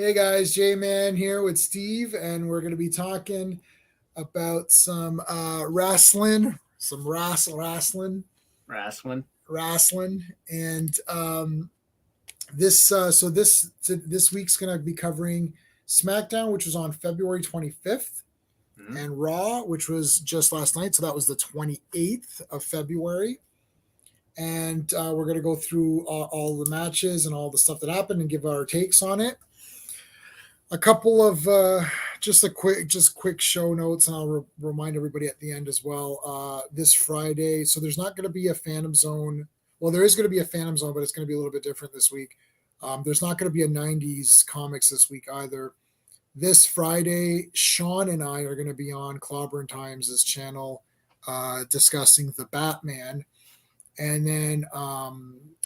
Hey guys, J-Man here with Steve, and we're going to be talking about some wrestling, some Wrestling. wrestling, and this week's going to be covering SmackDown, which was on February 25th, Mhm. and Raw, which was just last night, so that was the 28th of February. And we're going to go through all the matches and all the stuff that happened and give our takes on it. A couple of quick show notes, and I'll remind everybody at the end as well. This Friday, so there's not going to be a Phantom Zone. Well, there is going to be a Phantom Zone, but it's going to be a little bit different this week. There's not going to be a 90s comics this week either. This Friday, Sean and I are going to be on Clobber Times' channel discussing the Batman. And then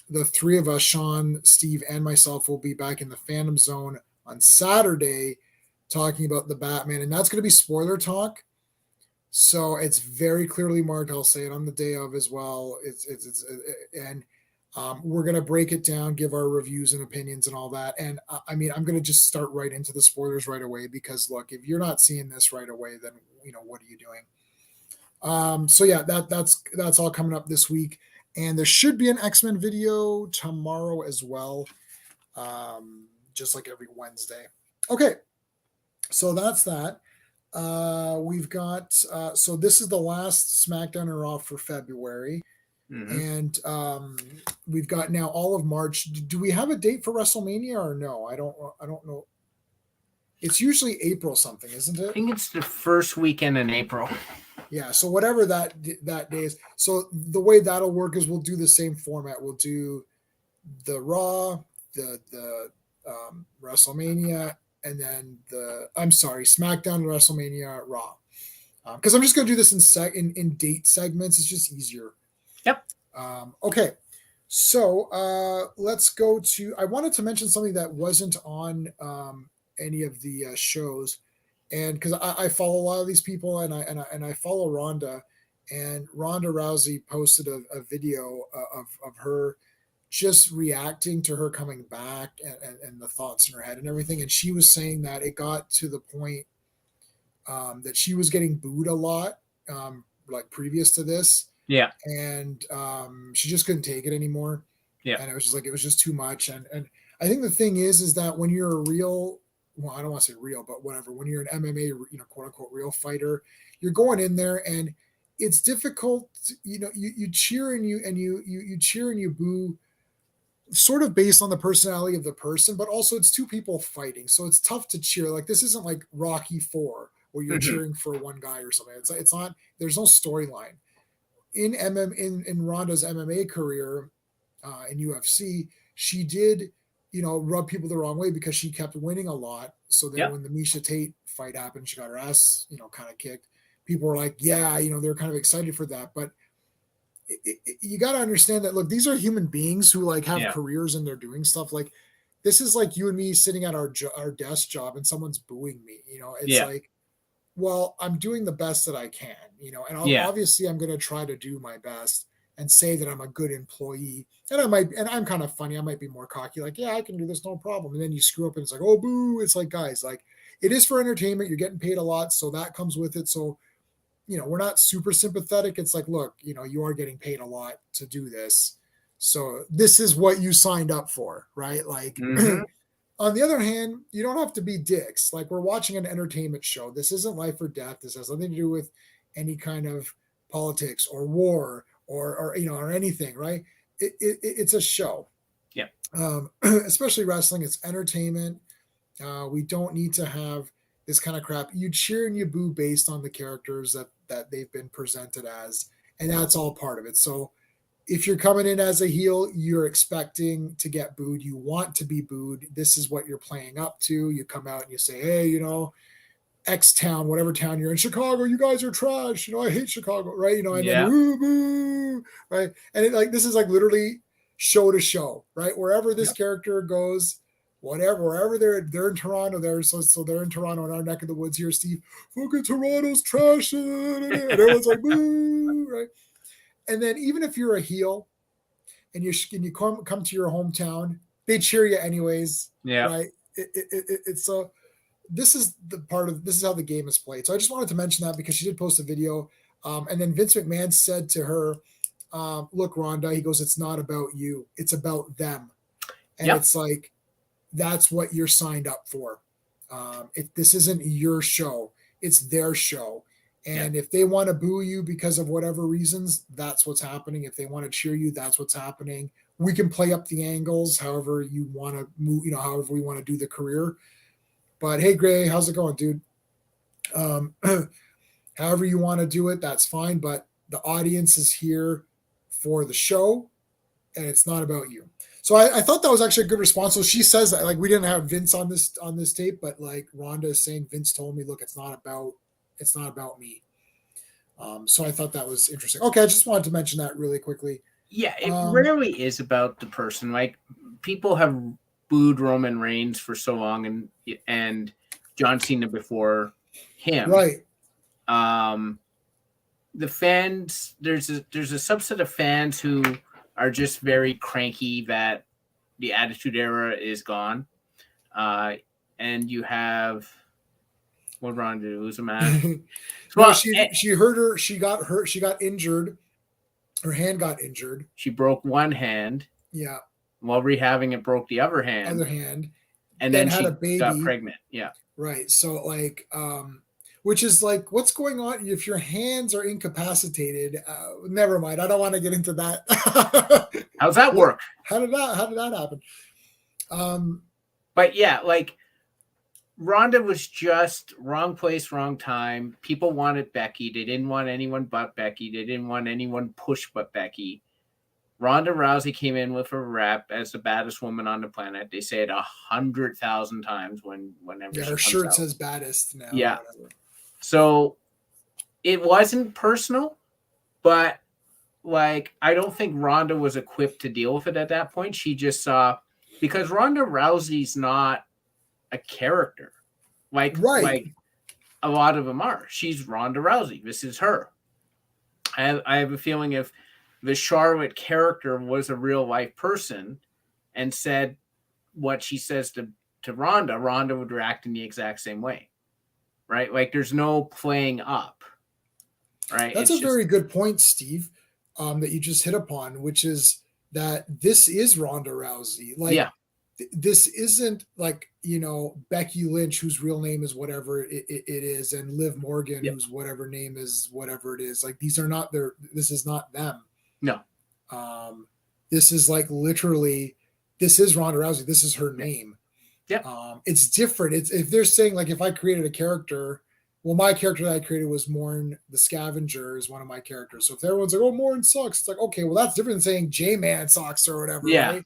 the three of us, Sean, Steve, and myself, will be back in the Phantom Zone on Saturday talking about the Batman. And that's going to be spoiler talk. So it's very clearly marked. I'll say it on the day of as well. We're going to break it down, give our reviews and opinions and all that. And I mean, I'm going to just start right into the spoilers right away because look, if you're not seeing this right away, then what are you doing? So yeah, that's all coming up this week. And there should be an X-Men video tomorrow as well, just like every Wednesday. Okay, so that's that. We've got so this is the last SmackDown and Raw for February, and we've got now all of March. Do we have a date for WrestleMania or no? I don't know. It's usually April something, isn't it? I think it's the first weekend in April. Yeah, so whatever that day is. So the way that'll work is we'll do the same format. We'll do the Raw, the WrestleMania, and then SmackDown, WrestleMania, Raw. Because I'm just going to do this in date segments. It's just easier. Yep. Okay, so let's go to. I wanted to mention something that wasn't on any of the shows. And because I follow a lot of these people, and I follow Ronda, and Ronda Rousey posted a video of her just reacting to her coming back and the thoughts in her head and everything. And she was saying that it got to the point that she was getting booed a lot, like previous to this. Yeah. And she just couldn't take it anymore. Yeah. And it was just too much. And I think the thing is that when you're a real, well, I don't want to say real, but whatever. When you're an MMA, quote unquote, real fighter, you're going in there, and it's difficult. You cheer and you cheer and you boo, sort of based on the personality of the person, but also it's two people fighting, so it's tough to cheer. Like this isn't like Rocky IV where you're cheering for one guy or something. It's not. There's no storyline in in Ronda's MMA career in UFC. She did rub people the wrong way because she kept winning a lot. So then when the Miesha Tate fight happened, she got her ass, kind of kicked. People were like, yeah, they're kind of excited for that. But you got to understand that, look, these are human beings who like have careers and they're doing stuff. Like this is like you and me sitting at our desk job and someone's booing me. It's like, well, I'm doing the best that I can, and obviously I'm going to try to do my best and say that I'm a good employee. And I'm kind of funny. I might be more cocky, like, yeah, I can do this, no problem. And then you screw up and it's like, oh, boo. It's like, guys, like it is for entertainment. You're getting paid a lot. So that comes with it. So, we're not super sympathetic. It's like, look, you are getting paid a lot to do this. So this is what you signed up for, right? Like, on the other hand, you don't have to be dicks. Like we're watching an entertainment show. This isn't life or death. This has nothing to do with any kind of politics or war or anything, right? It's a show. Yeah. Especially wrestling, it's entertainment. We don't need to have this kind of crap. You cheer and you boo based on the characters that they've been presented as, and that's all part of it. So if you're coming in as a heel, you're expecting to get booed. You want to be booed. This is what you're playing up to. You come out and you say, hey, X town, whatever town you're in, Chicago, you guys are trash. I hate Chicago, right? And then boo, boo, right? And this is like literally show to show, right? Wherever this character goes, wherever they're in Toronto, so they're in Toronto in our neck of the woods here, Steve. Fucking Toronto's trash, and everyone's like boo, right? And then even if you're a heel and you come to your hometown, they cheer you anyways, right? it's a this is how the game is played. So I just wanted to mention that because she did post a video, and then Vince McMahon said to her, "Look, Ronda," he goes, "It's not about you; it's about them." And Yep. it's like that's what you're signed up for. This isn't your show; it's their show. And if they want to boo you because of whatever reasons, that's what's happening. If they want to cheer you, that's what's happening. We can play up the angles however you want to move, however we want to do the career. But hey, Gray, how's it going, dude? However you want to do it, that's fine. But the audience is here for the show, and it's not about you. So I thought that was actually a good response. So she says that, like, we didn't have Vince on this tape, but like Ronda is saying, Vince told me, look, it's not about me. So I thought that was interesting. Okay, I just wanted to mention that really quickly. Yeah, it rarely is about the person. Like, people have booed Roman Reigns for so long, and John Cena before him. Right. The fans, there's a subset of fans who are just very cranky that the Attitude Era is gone. And you have what Ronda do? Who's a man? Well, she got injured. Her hand got injured. She broke one hand. Yeah. While rehabbing it, broke the other hand. And then had she a baby. got pregnant. Yeah. Right. So like, which is like, what's going on if your hands are incapacitated? Never mind. I don't want to get into that. How's that work? How did that happen? But yeah, like Ronda was just wrong place, wrong time. People wanted Becky. They didn't want anyone but Becky. They didn't want anyone push but Becky. Ronda Rousey came in with a rep as the baddest woman on the planet. They say it 100,000 times whenever her shirt says baddest now. Yeah. So it wasn't personal, but like I don't think Ronda was equipped to deal with it at that point. She just saw, because Ronda Rousey's not a character like a lot of them are. She's Ronda Rousey. This is her. I have a feeling if the Charlotte character was a real life person and said what she says to Ronda would react in the exact same way. Right? Like there's no playing up. Right? That's a very good point, Steve, that you just hit upon, which is that this is Ronda Rousey. Like, this isn't like, Becky Lynch, whose real name is whatever it is, and Liv Morgan, whose whatever name is whatever it is. Like, these are not this is not them. No. This is like literally, this is Ronda Rousey. This is her name. Yeah. It's different. It's if they're saying like if I created a character, well, my character that I created was Morn the Scavenger is one of my characters. So if everyone's like, oh, Morn sucks, it's like, okay, well, that's different than saying J-Man sucks or whatever. Yeah. Right?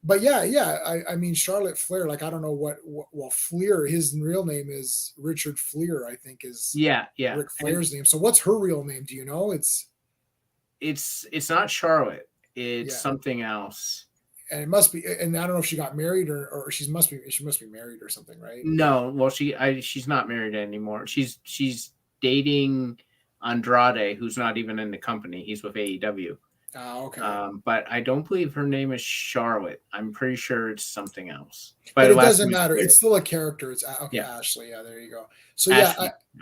But I mean, Charlotte Flair, like, I don't know well, Fleer, his real name is Richard Fleer, I think is Ric Flair's name. So what's her real name? Do you know? It's not Charlotte. It's something else. And it must be, and I don't know if she got married or she must be married or something, right? No, well, she's not married anymore. She's dating Andrade, who's not even in the company. He's with AEW. Oh, okay. But I don't believe her name is Charlotte. I'm pretty sure it's something else. But it doesn't matter. It's still a character. It's okay, Ashley. Yeah, there you go. So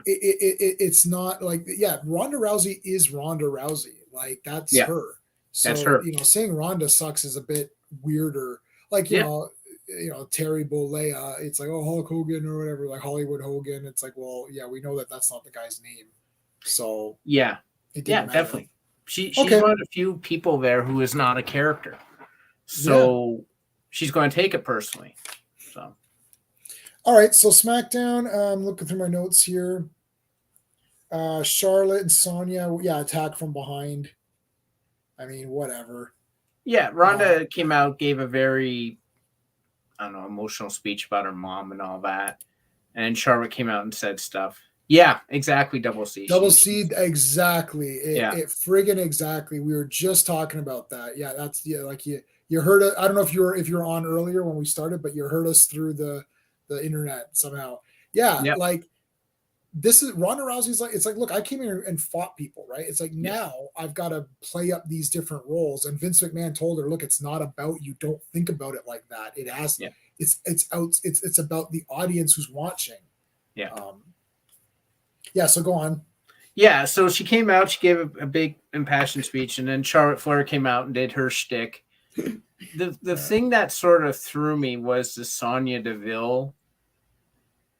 it's not like Ronda Rousey is Ronda Rousey. Like that's her. So, that's her. Saying Ronda sucks is a bit weirder. Like you know, Terry Bollea. It's like, oh, Hulk Hogan or whatever. Like Hollywood Hogan. It's like, well, yeah, we know that that's not the guy's name. So it didn't matter. Definitely. She's one of the few people there who is not a character. So she's going to take it personally. So, all right. So SmackDown, I'm looking through my notes here. Charlotte and Sonya, attack from behind. I mean, whatever. Yeah, Ronda came out, gave a very, emotional speech about her mom and all that. And Charlotte came out and said stuff. Yeah, exactly. Double C. Exactly. It friggin' exactly. We were just talking about that. Yeah, that's like you heard it. I don't know if you're on earlier when we started, but you heard us through the internet somehow. Yeah, like this is Ronda Rousey's like, it's like, look, I came here and fought people, right? It's like now I've got to play up these different roles. And Vince McMahon told her, look, it's not about you. Don't think about it like that. it's about the audience who's watching. Yeah. Yeah. So go on. Yeah. So she came out, she gave a big impassioned speech, and then Charlotte Flair came out and did her shtick. The thing that sort of threw me was the Sonya Deville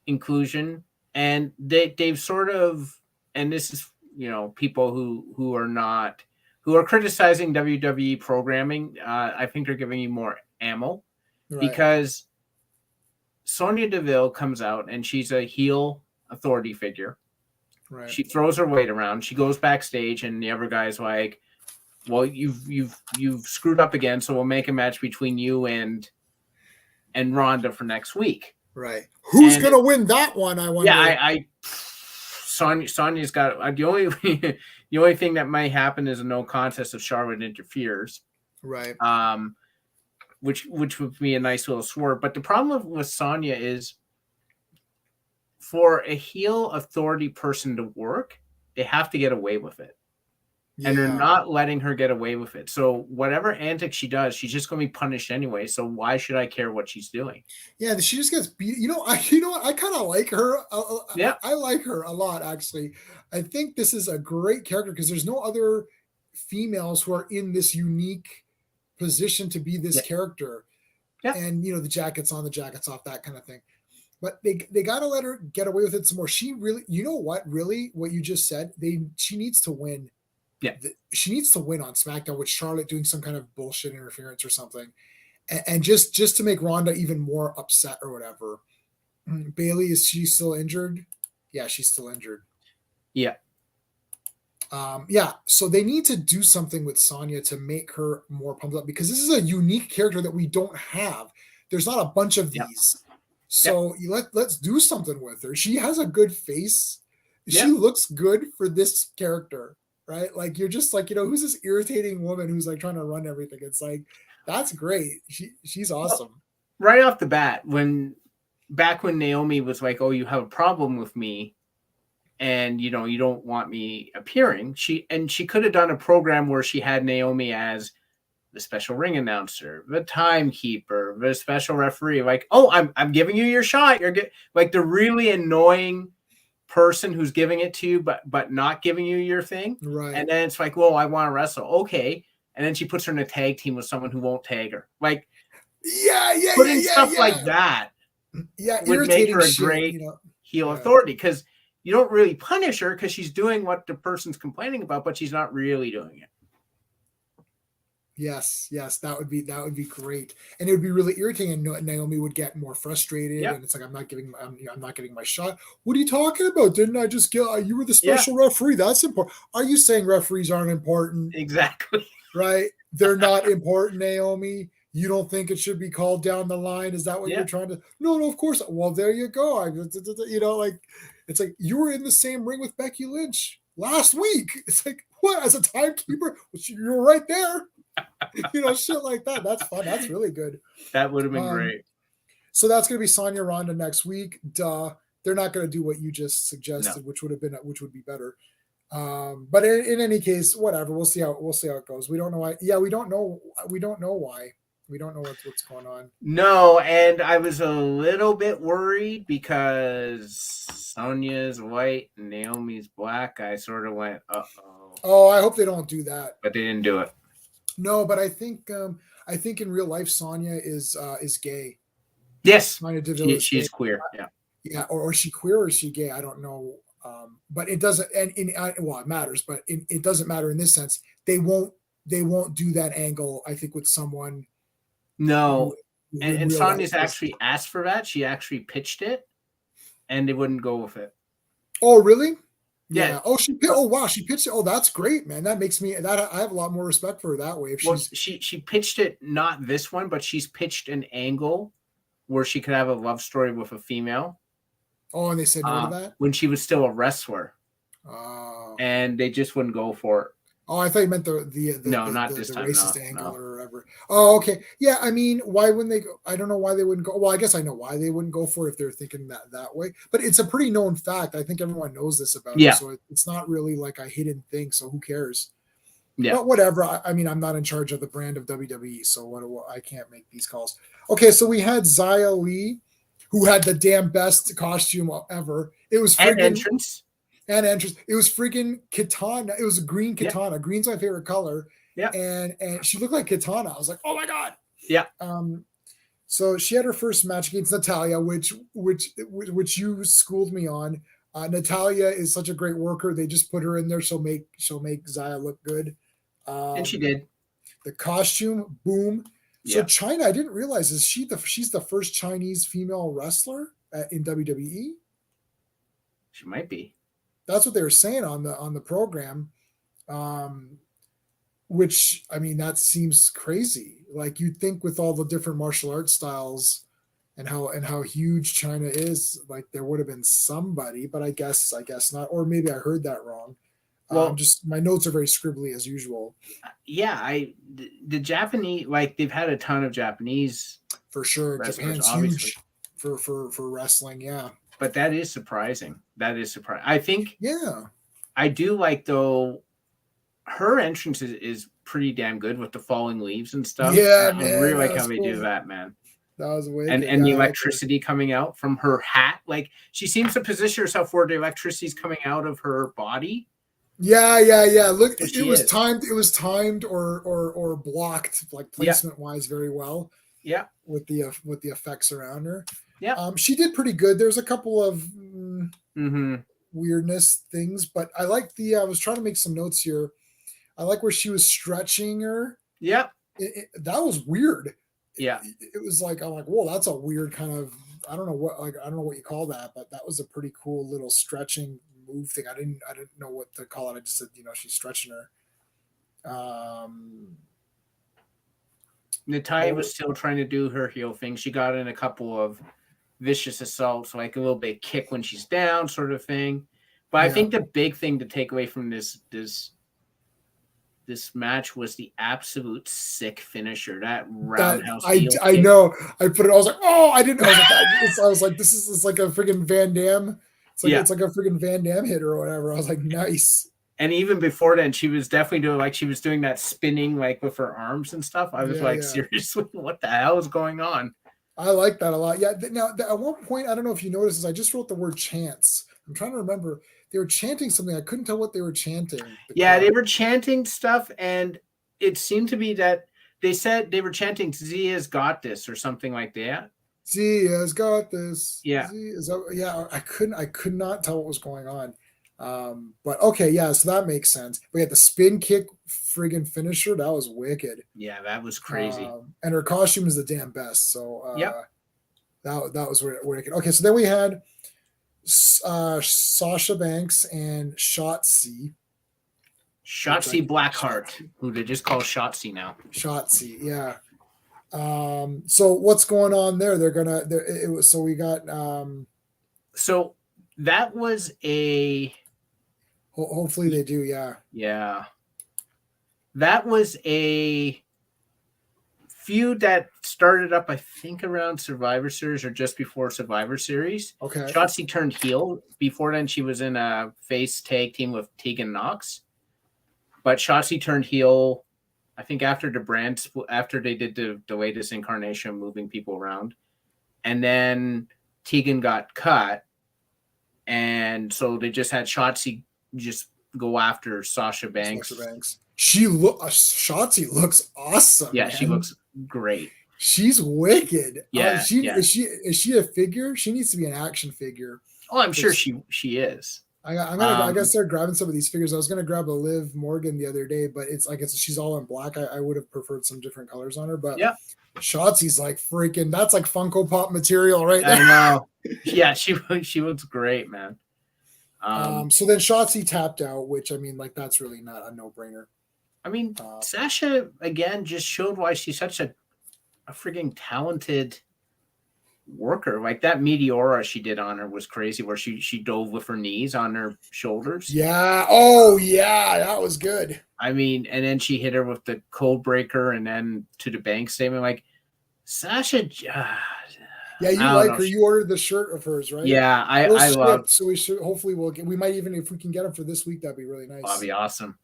inclusion, and they've sort of, and this is, people who are criticizing WWE programming. I think they're giving you more ammo, right? Because Sonya Deville comes out and she's a heel authority figure. Right. She throws her weight around. She goes backstage, and the other guy's like, "Well, you've screwed up again, so we'll make a match between you and Ronda for next week." Right. Who's gonna win that one? I wonder. Yeah, Sonya's got the only thing that might happen is a no contest if Charlotte interferes. Right. Which would be a nice little swerve. But the problem with Sonya is, for a heel authority person to work, they have to get away with it. Yeah. And they're not letting her get away with it. So whatever antics she does, she's just going to be punished anyway. So why should I care what she's doing? Yeah, she just gets beat. You know what? I kind of like her. Yeah, I like her a lot, actually. I think this is a great character because there's no other females who are in this unique position to be this character. Yeah. And, the jackets on, the jackets off, that kind of thing. But they got to let her get away with it some more. She really, what you just said, she needs to win. Yeah, she needs to win on SmackDown with Charlotte doing some kind of bullshit interference or something, and just to make Ronda even more upset or whatever. Bayley, is she still injured? Yeah, she's still injured. Yeah. Yeah. So they need to do something with Sonya to make her more pumped up, because this is a unique character that we don't have. There's not a bunch of these. So let's do something with her. She has a good face. She looks good for this character. Right? Like, you're just like, who's this irritating woman who's like trying to run everything? It's like, that's great. She's awesome. Well, right off the bat, back when Naomi was like, "Oh, you have a problem with me, and you don't want me appearing," she could have done a program where she had Naomi as the special ring announcer, the timekeeper, the special referee. Like, "Oh, I'm giving you your shot. You're like the really annoying person who's giving it to you but not giving you your thing." Right. And then it's like, "Well, I want to wrestle." Okay. And then she puts her in a tag team with someone who won't tag her. Like, putting stuff like that would make her a great heel authority, because you don't really punish her because she's doing what the person's complaining about, but she's not really doing it. Yes, that would be great, and it would be really irritating. And Naomi would get more frustrated, and it's like, I'm not getting my shot. What are you talking about? Didn't I just get? You were the special referee. That's important. Are you saying referees aren't important? Exactly. Right? They're not important, Naomi. You don't think it should be called down the line? Is that what you're trying to? No, of course. Well, there you go. Like, it's like, you were in the same ring with Becky Lynch last week. It's like, what? As a timekeeper, you're right there. Shit like that. That's fun. That's really good. That would have been great. So that's going to be Sonya Ronda next week. Duh. They're not going to do what you just suggested, which would be better. But in any case, whatever. We'll see how it goes. We don't know why. Yeah, we don't know why. We don't know what's going on. No, and I was a little bit worried because Sonya's white and Naomi's black. I sort of went, uh-oh. Oh, I hope they don't do that. But they didn't do it. No, but I think in real life Sonya is gay. Yes, Sonya Deville she's queer. Yeah, yeah, or is she queer or is she gay? I don't know. But it doesn't, and it matters, but it doesn't matter in this sense. They won't do that angle, I think, with someone. No, and Sonya's actually asked for that. She actually pitched it, and they wouldn't go with it. Oh, really? Yeah. Oh, wow. She pitched it. Oh, that's great, man. That makes me I have a lot more respect for her that way. If she pitched it, not this one, but she's pitched an angle where she could have a love story with a female. Oh, and they said no to that? When she was still a wrestler. Oh. And they just wouldn't go for it. Oh, I thought you meant the racist angle or whatever. Oh, okay. Yeah, I mean, why wouldn't they go? I don't know why they wouldn't go. Well, I guess I know why they wouldn't go for it if they're thinking that way. But it's a pretty known fact. I think everyone knows this about it. So it's not really like a hidden thing. So who cares? Yeah. But whatever. I mean, I'm not in charge of the brand of WWE, so I can't make these calls. Okay, so we had Xia Li, who had the damn best costume ever. It was And friggin' entrance. and entrance. It was friggin' Katana. It was a green Yeah. Katana. Green's my favorite color. Yeah. And she looked like Katana. I was like, oh my god. Yeah. So she had her first match against Natalia, which you schooled me on. Natalia is such a great worker. They just put her in there. She'll make Xia look good. And she did. The costume, boom. So Yeah. China, I didn't realize she's the first Chinese female wrestler in WWE. She might be. That's what they were saying on the program. Which, I mean, that seems crazy. Like, you'd think with all the different martial arts styles and how huge China is, like there would have been somebody, but I guess not. Or maybe I heard that wrong. Well, just my notes are very scribbly as usual. Yeah, the Japanese, like they've had a ton of Japanese for sure. Japan's huge for wrestling, yeah. But that is surprising. I think. Yeah. I do like though. Her entrance is pretty damn good with the falling leaves and stuff. Yeah, I really like how they do that, man. That was weird. And the electricity coming out from her hat. Like, she seems to position herself where the electricity is coming out of her body. Yeah. Look, it was timed. It was timed or blocked, like placement wise, very well. Yeah. With the effects around her. Yeah. She did pretty good. There's a couple of weirdness things, but I like I was trying to make some notes here. I like where she was stretching her. Yeah. That was weird. Yeah. It was like, I'm like, whoa, that's a weird kind of, I don't know what you call that, but that was a pretty cool little stretching move thing. I didn't know what to call it. I just said, she's stretching her. Natalya was still trying to do her heel thing. She got in a couple of vicious assaults, like a little bit kick when she's down, sort of thing. But I think the big thing to take away from this match was the absolute sick finisher. That roundhouse. I know. I put it. I was like, oh, I didn't know that. I was like, this is like a freaking Van Damme. It's like a freaking Van Damme hit or whatever. I was like, nice. And even before then, she was definitely doing that spinning, like with her arms and stuff. I was seriously, what the hell is going on? I like that a lot. Yeah. Now, at one point, I don't know if you noticed this, I just wrote the word chants. I'm trying to remember. They were chanting something. I couldn't tell what they were chanting. They were chanting stuff, and it seemed to be that they said they were chanting "Zia's got this" or something like that. Zia's got this. Yeah. I could not tell what was going on. But okay, yeah, so that makes sense. We had the spin kick friggin' finisher. That was wicked. Yeah, that was crazy. And her costume is the damn best. So that was wicked. Okay, so then we had Sasha Banks and Shotzi Blackheart, who they just call Shotzi now. Shotzi, yeah. So what's going on there? So that was a. Hopefully they do, yeah. Yeah. That was a feud that started up, I think, around Survivor Series or just before Survivor Series. Okay. Shotzi turned heel. Before then, she was in a face tag team with Tegan Knox. But Shotzi turned heel, I think, after they did the latest incarnation, moving people around. And then Tegan got cut. And so they just had Shotzi just go after Sasha Banks. Shotzi looks awesome. Yeah, man. She looks great. She's wicked. Yeah, Is she a figure? She needs to be an action figure. Oh, I'm sure she is. I gotta start grabbing some of these figures. I was gonna grab a Liv Morgan the other day, but she's all in black. I would have preferred some different colors on her, but Shotzi's like freaking. That's like Funko Pop material, right there. I know. Yeah, she looks great, man. So then Shotzi tapped out, which I mean, like that's really not a no-brainer. I mean, Sasha again just showed why she's such a freaking talented worker. Like that Meteora she did on her was crazy, where she dove with her knees on her shoulders. Yeah. Oh yeah, that was good. I mean, and then she hit her with the Code Breaker, and then to the bank statement. Like Sasha. Yeah, you like her. You ordered the shirt of hers, right? Yeah, I love. So we might even, if we can get them for this week, that'd be really nice. That'd be awesome.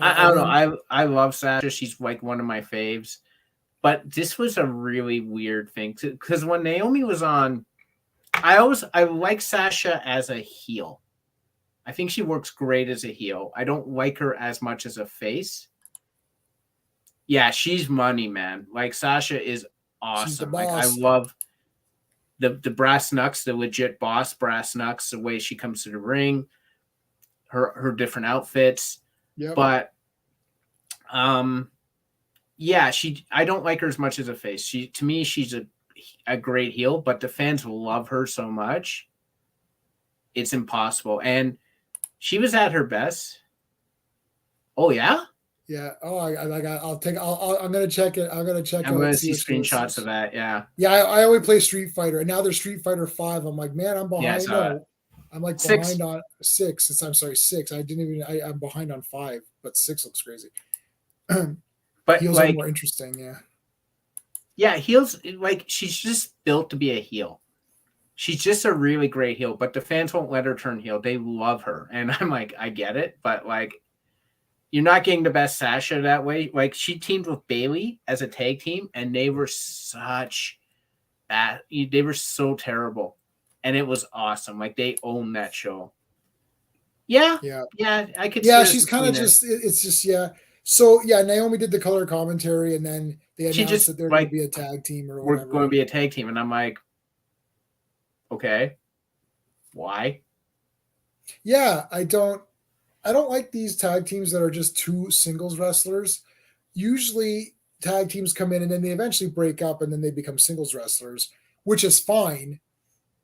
I And don't know. then I love Sasha. She's like one of my faves. But this was a really weird thing because when Naomi was on, I like Sasha as a heel. I think she works great as a heel. I don't like her as much as a face. Yeah, she's money, man. Like Sasha is she's the awesome. Like I boss. love the brass knucks, the legit boss brass knucks, the way she comes to the ring, her different outfits. Yep. But yeah, I don't like her as much as a face. To me, she's a great heel, but the fans love her so much. It's impossible. And she was at her best. Oh yeah? Yeah. Oh, I'm gonna check it. I'm gonna check I'm out going and to see see what she looks like. screenshots of that. Yeah. Yeah, I only play Street Fighter, and now there's Street Fighter 5. I'm like, man, I'm Yeah, behind. No, I'm like 6. behind on 6. I'm sorry, 6. I'm behind on 5, but 6 looks crazy. But Heels are like, more interesting. Yeah. yeah, heels, like, she's just built to be a heel. She's just a really great heel, but the fans won't let her turn heel. They love her. And I'm like, I get it, but like, you're not getting the best Sasha that way. Like, she teamed with Bailey as a tag team, and they were such bad. They were so terrible. And it was awesome. Like, they owned that show. Yeah. Yeah. Yeah. I could Yeah, see she's her kind of between it. just. It's just yeah. So yeah, Naomi did the color commentary, and then they She announced just, that they're going to like, be a tag team or we're whatever. going to be a tag team. And I'm like, okay, why? Yeah, I don't like these tag teams that are just two singles wrestlers. Usually tag teams come in and then they eventually break up and then they become singles wrestlers, which is fine.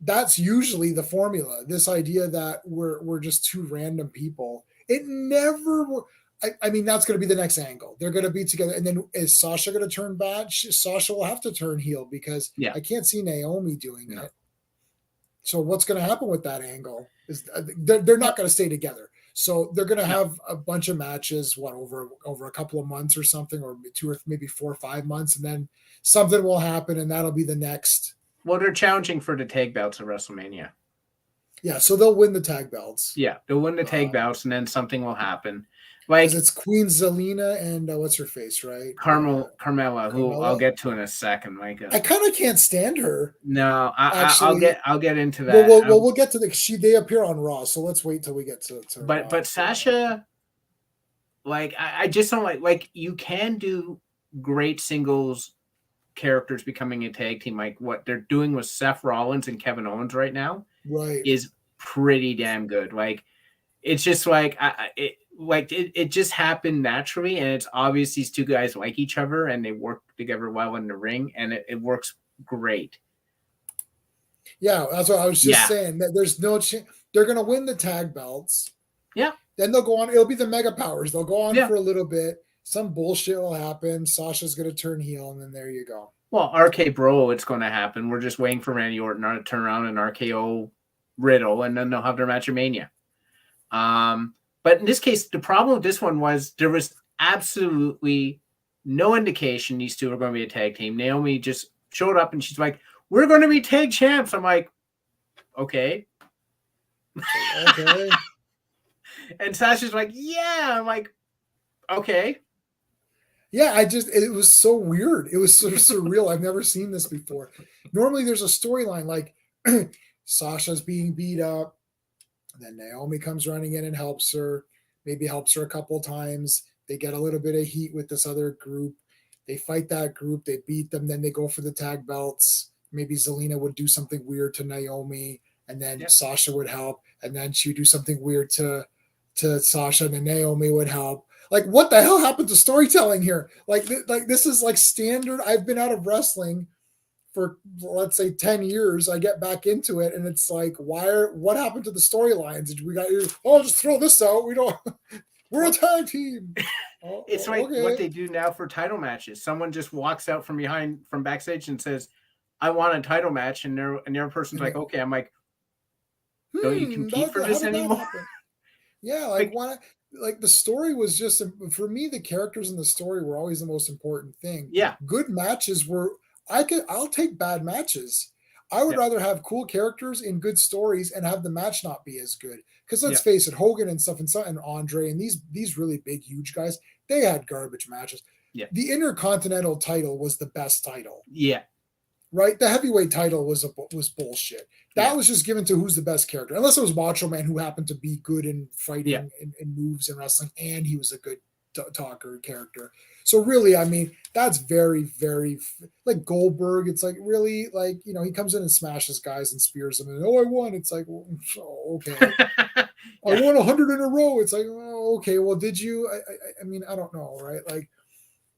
That's usually the formula. This idea that we're just two random people. It never I mean, that's going to be the next angle. They're going to be together. And then is Sasha going to turn bad? Sasha will have to turn heel because Yeah. I can't see Naomi doing No. it. So what's going to happen with that angle is they're not going to stay together. So they're going to have a bunch of matches, over a couple of months or something, or 2 or maybe 4 or 5 months, and then something will happen, and that'll be the next. Well, they're challenging for the tag belts at WrestleMania. Yeah, so they'll win the tag belts. Yeah, they'll win the tag belts, and then something will happen. Like, it's Queen Zelina and what's her face, right? Carmella, who I'll get to in a second. Like, I kind of can't stand her. No, actually, I'll get into that. We'll get to they appear on Raw, so let's wait till we get to but Raw. But Sasha, like, I just don't like you can do great singles characters becoming a tag team. Like what they're doing with Seth Rollins and Kevin Owens right now, right, is pretty damn good. Like, it's just like it just happened naturally, and it's obvious these two guys like each other and they work together well in the ring, and it works great. Yeah, that's what I was just saying. That there's no chance they're going to win the tag belts. Yeah. Then they'll go on. It'll be the Mega Powers. They'll go on Yeah. for a little bit. Some bullshit will happen. Sasha's going to turn heel, and then there you go. Well, RK Bro, it's going to happen. We're just waiting for Randy Orton to turn around and RKO Riddle, and then they'll have their match at Mania. But in this case, the problem with this one was there was absolutely no indication these two were going to be a tag team. Naomi just showed up and she's like, "We're going to be tag champs." I'm like, okay. Okay. And Sasha's like, "Yeah." I'm like, okay. Yeah, it was so weird. It was sort of surreal. I've never seen this before. Normally there's a storyline like Sasha's being beat up. Then Naomi comes running in and helps her, maybe helps her a couple of times. They get a little bit of heat with this other group. They fight that group. They beat them. Then they go for the tag belts. Maybe Zelina would do something weird to Naomi, and then Sasha would help. And then she would do something weird to Sasha, and then Naomi would help. Like, what the hell happened to storytelling here? Like this is like standard. I've been out of wrestling for, let's say, 10 years. I get back into it, and it's like, what happened to the storylines? We got just throw this out. We're a tag team. It's like what they do now for title matches. Someone just walks out from backstage and says, "I want a title match," and the other person's like, "Okay." I'm like, "Don't you compete for this anymore?" Yeah, like the story was just, for me, the characters in the story were always the most important thing. Yeah, good matches were. I'll take bad matches. I would Yeah. rather have cool characters in good stories and have the match not be as good. Because let's Yeah. face it, Hogan and stuff and Andre and these really big, huge guys, they had garbage matches. Yeah. The Intercontinental title was the best title, Yeah. right? The heavyweight title was bullshit. That Yeah. was just given to who's the best character, unless it was Macho Man, who happened to be good in fighting Yeah. and moves and wrestling, and he was a good talker character. So really, I mean, that's very, very like Goldberg. It's like really like, you know, he comes in and smashes guys and spears them, and I won. It's like, well, okay, I Yeah. won 100 in a row. It's like, oh, okay, well, did you? I mean, I don't know, right? Like,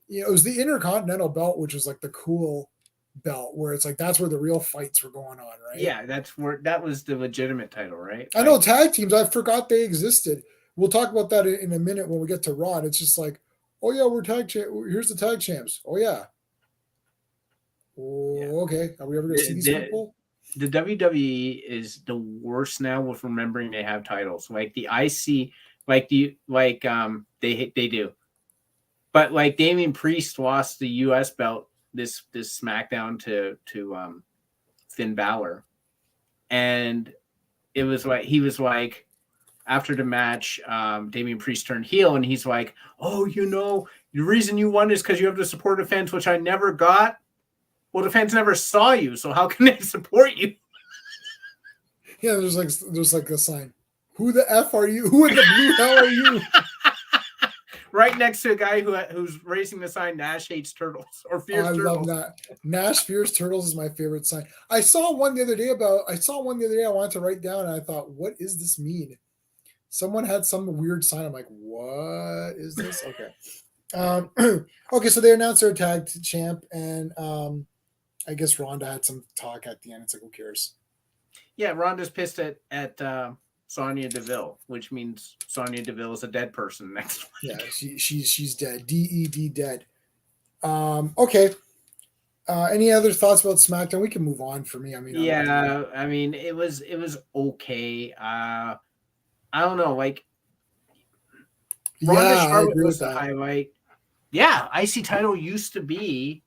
you know, it was the Intercontinental belt, which was like the cool belt, where it's like that's where the real fights were going on, right? Yeah, that's where that was the legitimate title, right? I know tag teams. I forgot they existed. We'll talk about that in a minute when we get to Raw. It's just like, oh yeah, we're tag champ. Here's the tag champs. Oh yeah. Oh, Yeah. Okay. Are we ever gonna see these people? The WWE is the worst now with remembering they have titles. Like the IC, they do. But like Damian Priest lost the US belt this SmackDown to Finn Balor. And it was like he was like after the match, Damian Priest turned heel and he's like, oh, you know, the reason you won is because you have the support of fans, which I never got. Well, the fans never saw you, so how can they support you? Yeah, there's like a sign. Who the F are you? Who in the blue hell are you? Right next to a guy who's raising the sign Nash hates turtles or fears I turtles. love that. Nash fears turtles is my favorite sign. I saw one the other day I wanted to write down and I thought, what does this mean? Someone had some weird sign. I'm like, what is this? Okay. Okay, so they announced their tag champ, and I guess Ronda had some talk at the end. It's like, who cares? Yeah, Ronda's pissed at Sonya Deville, which means Sonya Deville is a dead person next week. Yeah, she's dead. DED dead. Okay. Any other thoughts about SmackDown? We can move on for me. I mean, I mean, it was okay. I don't know, like Ronda I Charlotte agree was with the that. highlight. Yeah, IC title used to be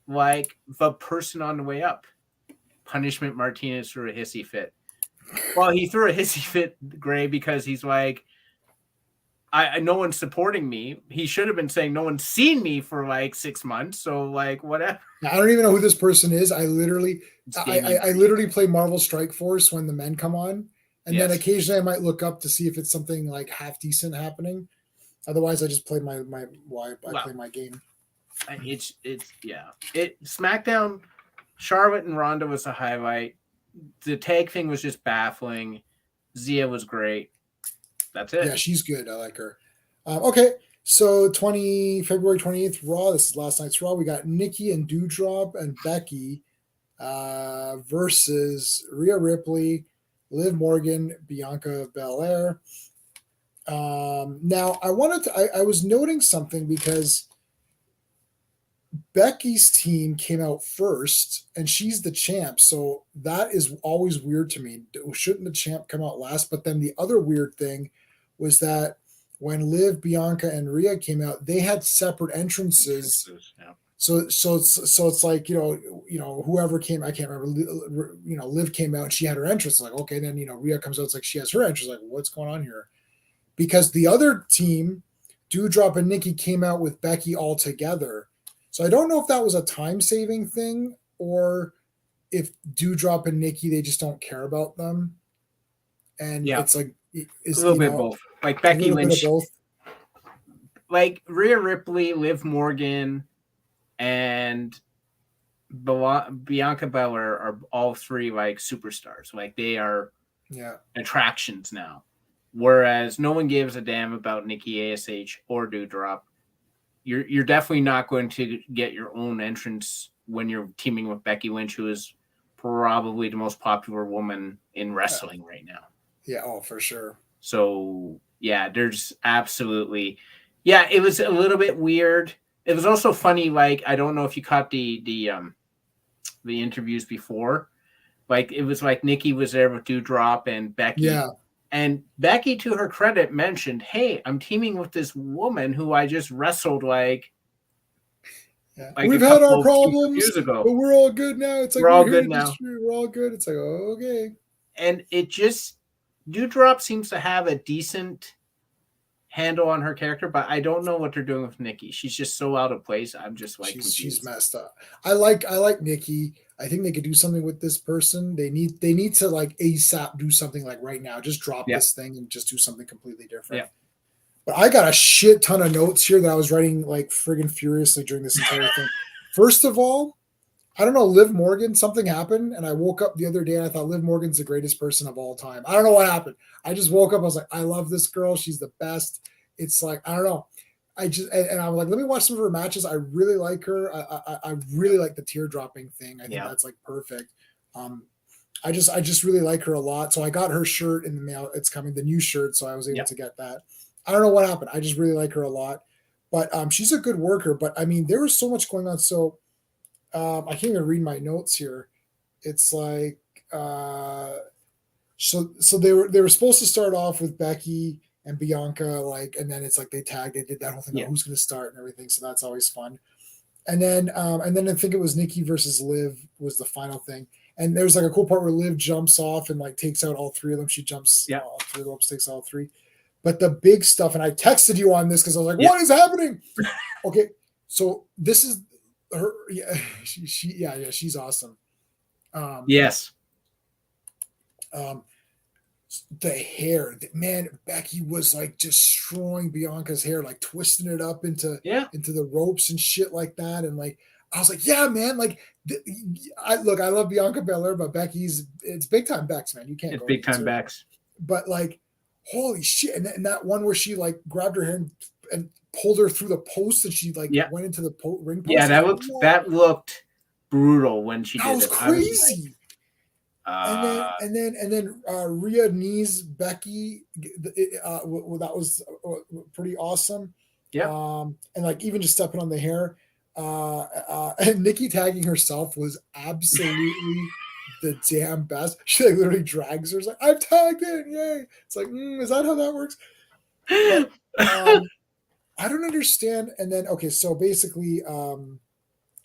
like the person on the way up. Punishment Martinez threw a hissy fit. Well, he threw a hissy fit, Gray, because he's like, I no one's supporting me. He should have been saying no one's seen me for like 6 months. So like whatever. I don't even know who this person is. I literally play Marvel Strike Force when the men come on, and then occasionally I might look up to see if it's something like half decent happening. Otherwise, I just play play my game. It's SmackDown. Charlotte and Ronda was a highlight. The tag thing was just baffling. Zia was great. That's it. Yeah, she's good. I like her. Okay, so February 28th, Raw. This is last night's Raw. We got Nikki and Doudrop and Becky versus Rhea Ripley, Liv Morgan, Bianca Belair. Now, I was noting something because Becky's team came out first, and she's the champ. So that is always weird to me. Shouldn't the champ come out last? But then the other weird thing was that when Liv, Bianca, and Rhea came out, they had separate entrances. Yeah. So it's like, you know, whoever came, I can't remember. You know, Liv came out and she had her entrance. Like, okay, then you know, Rhea comes out. It's like she has her entrance. Like, what's going on here? Because the other team, Doudrop and Nikki, came out with Becky all together. So I don't know if that was a time-saving thing or if Doudrop and Nikki, they just don't care about them. And it's like it's a little bit both. Like Becky Lynch, both. Like Rhea Ripley, Liv Morgan, and Bianca Belair are all three like superstars. Like they are attractions now. Whereas no one gives a damn about Nikki ASH or Doudrop. You're definitely not going to get your own entrance when you're teaming with Becky Lynch, who is probably the most popular woman in wrestling right now. Yeah, for sure. So yeah, there's absolutely, it was a little bit weird. It was also funny. Like I don't know if you caught the interviews before. Like it was like Nikki was there with Doudrop and Becky. Yeah. And Becky, to her credit, mentioned, hey, I'm teaming with this woman who I just wrestled like Yeah. like a We've had our couple of problems, years ago. but we're all good now. It's like We're all we're here good to now. distribute. We're all good. It's like, oh, okay. And it just Dewdrop seems to have a decent handle on her character, but I don't know what they're doing with Nikki. She's just so out of place. I'm just like She's confused. messed up. I like Nikki. I think they could do something with this person. They need to like ASAP do something like right now. Just drop Yeah. this thing and just do something completely different. Yeah. But I got a shit ton of notes here that I was writing like friggin' furiously during this entire thing. First of all, I don't know, Liv Morgan, something happened, and I woke up the other day and I thought Liv Morgan's the greatest person of all time. I don't know what happened. I just woke up, I was like, I love this girl. She's the best. It's like, I don't know. I just and I was like, let me watch some of her matches. I really like her. I really like the tear dropping thing. I think that's like perfect. I just really like her a lot. So I got her shirt in the mail. It's coming, the new shirt. So I was able to get that. I don't know what happened. I just really like her a lot. But she's a good worker. But I mean, there was so much going on. So I can't even read my notes here. It's like so they were supposed to start off with Becky and Bianca, like, and then it's like they did that whole thing about who's going to start and everything. So that's always fun. And then I think it was Nikki versus Liv was the final thing. And there's like a cool part where Liv jumps off and like takes out all three of them. She jumps all three ropes, takes all three. But the big stuff, and I texted you on this because I was like, what is happening? Okay, so this is her. Yeah, she's awesome. Yes. The hair, man, Becky was like destroying Bianca's hair, like twisting it up into the ropes and shit like that. And like, I was like, yeah, man, like, I love Bianca Belair, but it's big time Bex, man. You can't go big time Bex. But like, holy shit. And that one where she like grabbed her hair and pulled her through the post and she like went into the ring post. Yeah, that looked brutal when she did it. That was crazy. And then Rhea knees Becky. That was pretty awesome. Yeah. And like even just stepping on the hair. And Nikki tagging herself was absolutely the damn best. She like literally drags her. It's like, I've tagged in, yay! It's like, is that how that works? But, I don't understand. And then so basically,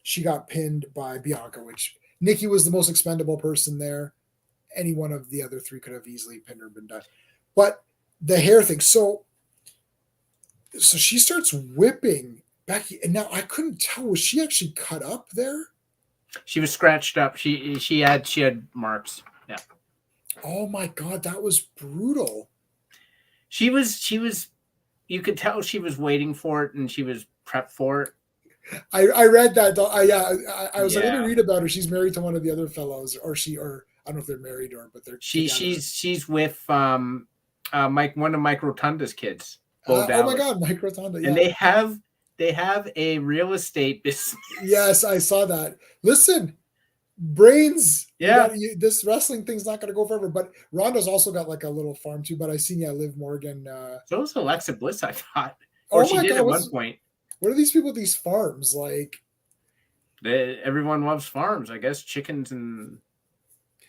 she got pinned by Bianca, which Nikki was the most expendable person there. Any one of the other three could have easily pinned her, been done. But the hair thing. So she starts whipping Becky, and now I couldn't tell, was she actually cut up there? She was scratched up. She had marks. Yeah. Oh my god, that was brutal. She was. You could tell she was waiting for it, and she was prepped for it. I read that. I was like, let me read about her. She's married to one of the other fellows, or I don't know if they're married but they're she's with one of Mike Rotunda's kids. Oh my god, Mike Rotunda. Yeah. And they have a real estate business. Yes, I saw that. Listen, brains. Yeah. This wrestling thing's not going to go forever. But Ronda's also got like a little farm too. But I seen Liv Morgan. So was Alexa Bliss, I thought. Or she did at one point. What are these people with these farms like? Everyone loves farms, I guess. Chickens and.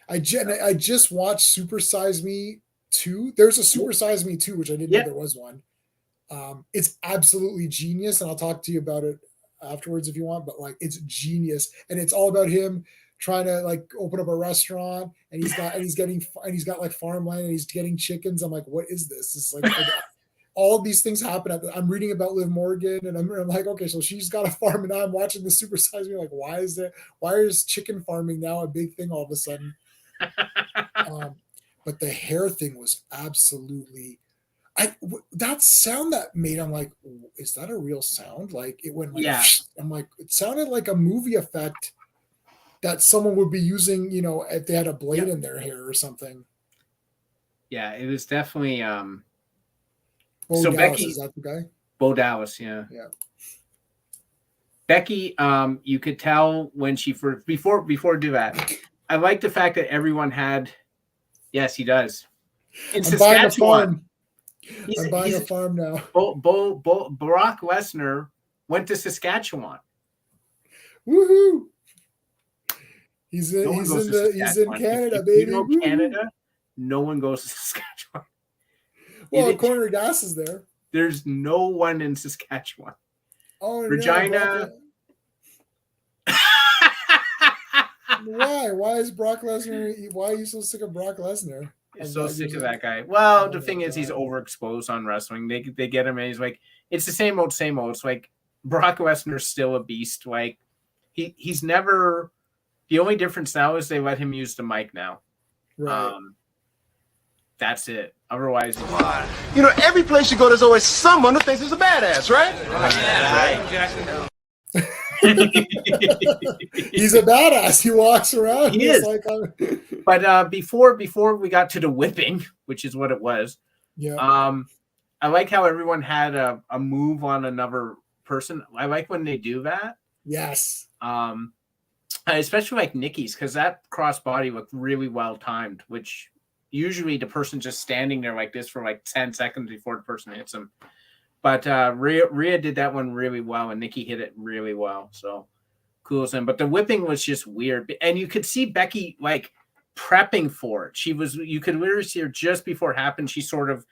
I just watched Super Size Me 2. There's a Super Size Me 2, which I didn't know there was one. It's absolutely genius, and I'll talk to you about it afterwards if you want. But like, it's genius, and it's all about him trying to like open up a restaurant, and he's got like farmland, and he's getting chickens. I'm like, what is this? It's like all these things happen. I'm reading about Liv Morgan, and I'm like, okay, so she's got a farm, and now I'm watching the Super Size Me. Like, why is chicken farming now a big thing all of a sudden? But the hair thing was absolutely. That sound that made, I'm like, is that a real sound? Like it went like, I'm like, it sounded like a movie effect that someone would be using, if they had a blade in their hair or something. Yeah, it was definitely. Bo Dallas, Becky, is that the guy? Bo Dallas, yeah. Yeah. Becky, you could tell when she first before do that. I like the fact that everyone had. Yes, he does. In Saskatchewan. I'm buying a farm now. Brock Lesnar went to Saskatchewan. Woohoo! He's in Canada, baby. Canada, no one goes to Saskatchewan. Well, Corner Gas is there. There's no one in Saskatchewan. Oh, Regina. Why? Why is Brock Lesnar? Why are you so sick of Brock Lesnar? I'm so sick of that guy. Well, the thing is, he's God. overexposed on wrestling. They get him, and he's like, it's the same old, same old. It's like Brock Lesnar's still a beast. Like he's never. The only difference now is they let him use the mic now. Right. That's it. Otherwise, you know, every place you go, there's always someone who thinks he's a badass, right? He's a badass. He walks around. He is. Like, but before we got to the whipping, which is what it was. Yeah. I like how everyone had a move on another person. I like when they do that. Yes. Especially like Nikki's, because that crossbody looked really well timed, which usually the person just standing there like this for like 10 seconds before the person hits them. But Rhea did that one really well, and Nikki hit it really well. So cool as him. But the whipping was just weird. And you could see Becky like prepping for it. You could literally see her just before it happened. She sort of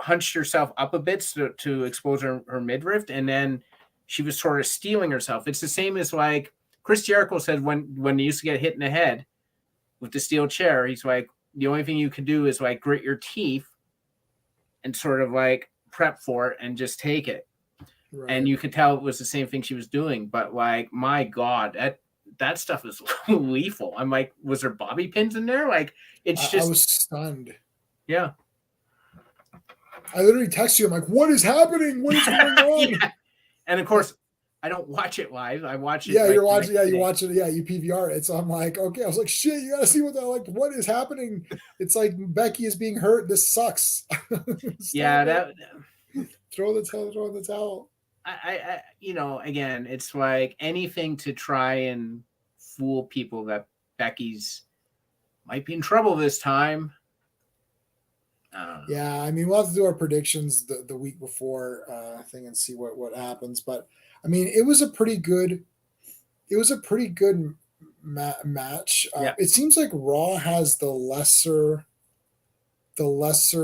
hunched herself up a bit to expose her midriff, and then she was sort of steeling herself. It's the same as like Chris Jericho said when he used to get hit in the head with the steel chair, he's like, the only thing you can do is like grit your teeth and sort of like prep for it and just take it. Right. And you could tell it was the same thing she was doing. But like, my God, that stuff is lethal. I'm like, was there bobby pins in there? Like, it's just. I was stunned. Yeah. I literally text you. I'm like, what is happening? What is going on? Yeah. And of course, I don't watch it live. I watch it. Yeah, you're watching. Yeah, you watch it. Yeah, you PVR it. So I'm like, okay. I was like, shit, you gotta see what they're like. What is happening? It's like Becky is being hurt. This sucks. Yeah, throw the towel. I again, it's like anything to try and fool people that Becky's might be in trouble this time. Yeah, I mean, we'll have to do our predictions the week before thing and see what happens. But I mean, it was a pretty good match. Yeah. It seems like Raw has the lesser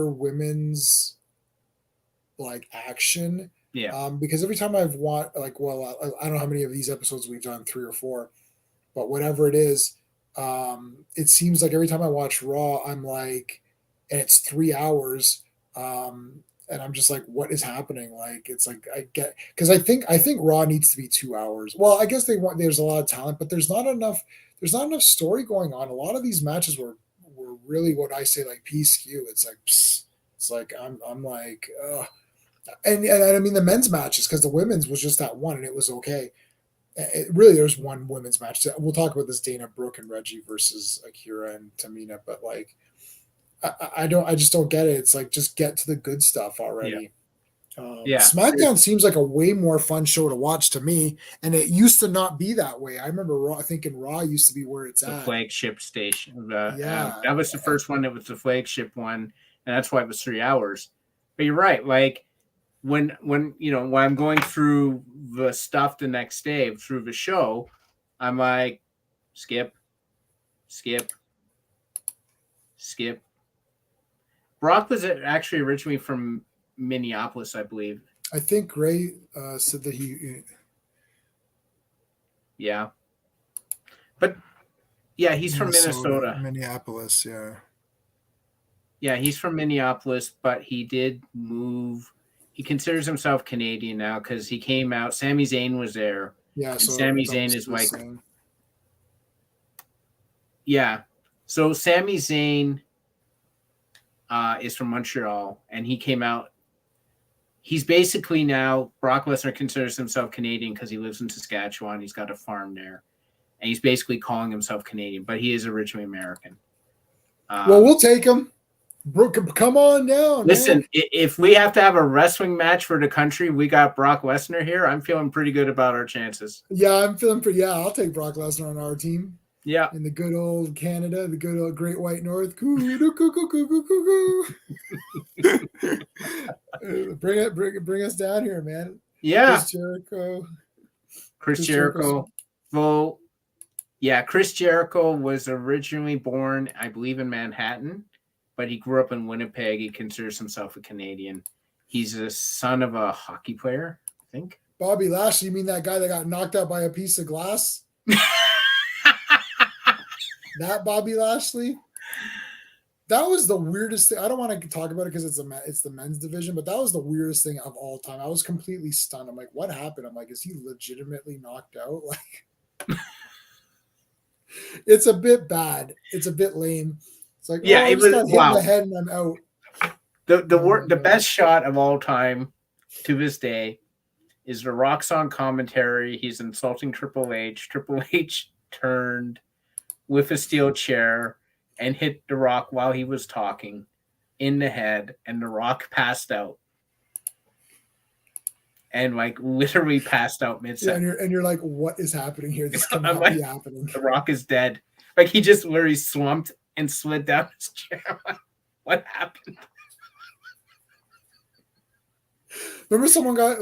women's like action. Yeah. Because every time I've watched, like, well, I don't know how many of these episodes we've done, 3 or 4, but whatever it is, it seems like every time I watch Raw, I'm like, and it's 3 hours, and I'm just like, what is happening? Like, it's like because I think Raw needs to be 2 hours. Well, I guess there's a lot of talent, but there's not enough story going on. A lot of these matches were really what I say like PSQ. It's like, psst. It's like I'm like, and I mean the men's matches, because the women's was just that one and it was okay. Really, there's one women's match. We'll talk about this Dana Brooke and Reggie versus Akira and Tamina, but like, I just don't get it. It's like, just get to the good stuff already. Yeah. SmackDown seems like a way more fun show to watch to me, and it used to not be that way. I remember thinking Raw used to be where it's the at. Flagship station. That was the first one. That was the flagship one, and that's why it was 3 hours. But you're right. Like when I'm going through the stuff the next day through the show, I'm like, skip. Brock was actually originally from Minneapolis, I believe. I think Ray said that he. Yeah. But yeah, he's from Minnesota. Minneapolis, yeah. Yeah, he's from Minneapolis, but he did move. He considers himself Canadian now because he came out. Sami Zayn was there. Yeah, so Sami Zayn is like. Yeah. So Sami Zayn is from Montreal, and he came out. He's basically now, Brock Lesnar considers himself Canadian because he lives in Saskatchewan. He's got a farm there, and he's basically calling himself Canadian, but he is originally American. Well, we'll take him. Brooke, come on down. Listen, man. If we have to have a wrestling match for the country, we got Brock Lesnar here. I'm feeling pretty good about our chances. Yeah, I'm feeling pretty. Yeah, I'll take Brock Lesnar on our team. Yeah. In the good old Canada, the good old Great White North. Bring us down here, man. Yeah. Chris Jericho. Well, yeah, Chris Jericho was originally born, I believe, in Manhattan, but he grew up in Winnipeg. He considers himself a Canadian. He's a son of a hockey player, I think. Bobby Lashley, you mean that guy that got knocked out by a piece of glass? that Bobby Lashley. That was the weirdest thing. I don't want to talk about it because it's the men's division, but that was the weirdest thing of all time. I was completely stunned. I'm like, what happened? I'm like, is he legitimately knocked out? Like, it's a bit bad. It's a bit lame. It's like, Yeah, I it just was- got hit in wow. the head and I'm out. The best shot of all time to this day is The Rock's on commentary. He's insulting Triple H. Triple H turned with a steel chair and hit The Rock while he was talking in the head, and The Rock passed out. And like literally passed out mid Yeah, sentence. and you're like, what is happening here? This I'm cannot like, be happening. The Rock is dead. Like he just literally slumped and slid down his chair. What happened? Remember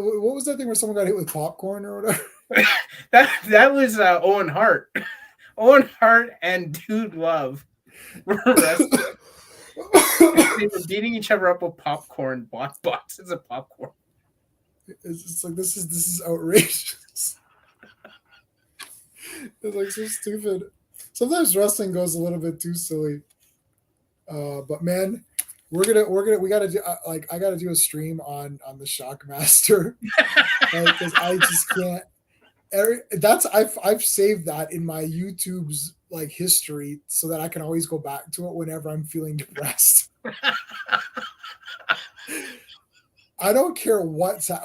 what was that thing where someone got hit with popcorn or whatever? That was Owen Hart. Owen Hart and Dude Love were wrestling. They were beating each other up with popcorn, boxes of popcorn. It's like this is outrageous. It's like so stupid. Sometimes wrestling goes a little bit too silly. But man, we gotta do I gotta do a stream on the Shockmaster because I just can't. I've saved that in my YouTube's like history so that I can always go back to it whenever I'm feeling depressed. I don't care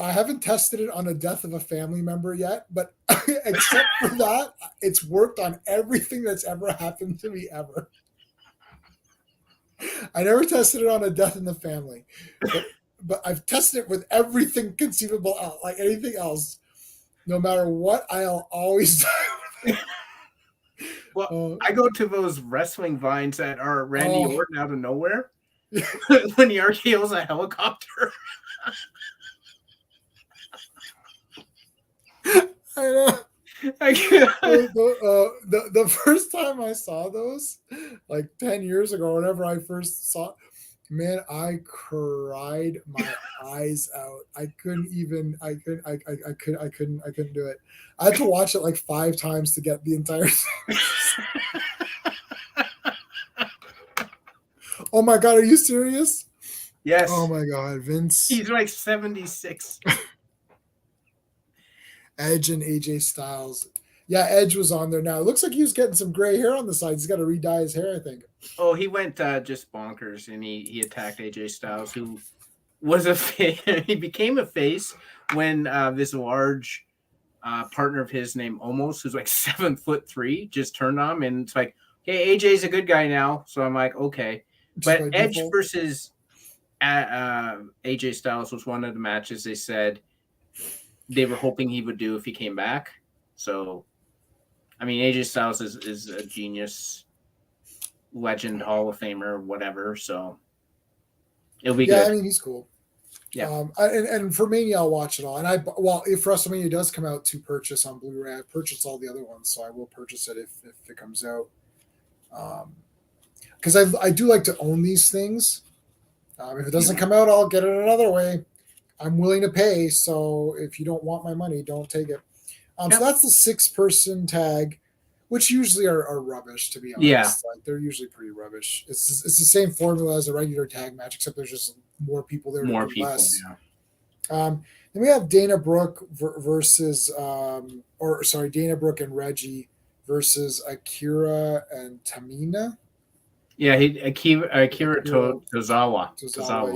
I haven't tested it on the death of a family member yet, but except for that, it's worked on everything that's ever happened to me ever. I never tested it on a death in the family, but I've tested it with everything conceivable, like anything else. No matter what, I'll always die. Well, I go to those wrestling vines that are Randy Orton out of nowhere when he RKO's a helicopter. I know. The first time I saw those, like 10 years ago, whenever I first saw, man, I cried my eyes out. I couldn't do it. I had to watch it like 5 times to get the entire thing. Oh my God, are you serious? Yes. Oh my God, Vince. He's like 76. Edge and AJ Styles. Yeah, Edge was on there now. It looks like he was getting some gray hair on the side. He's got to re-dye his hair, I think. Oh, he went just bonkers, and he attacked AJ Styles, who was a face. He became a face when this large partner of his named Omos, who's like 7'3", just turned on him, and it's like, okay, AJ's a good guy now. So I'm like, okay. But Edge versus AJ Styles was one of the matches they said they were hoping he would do if he came back. So, I mean, AJ Styles is a genius, legend, Hall of Famer, whatever. So, it'll be good. Yeah, I mean, he's cool. Yeah. And for Mania, I'll watch it all. And if WrestleMania does come out to purchase on Blu-ray, I've purchased all the other ones, so I will purchase it if it comes out. Because I do like to own these things. If it doesn't come out, I'll get it another way. I'm willing to pay, so if you don't want my money, don't take it. So that's the 6-person tag, which usually are rubbish, to be honest. Yeah. Like, they're usually pretty rubbish. It's the same formula as a regular tag match, except there's just more people there. More people, less. yeah. Then we have Dana Brooke versus, Dana Brooke and Reggie versus Akira and Tamina. Yeah, Akira Tozawa.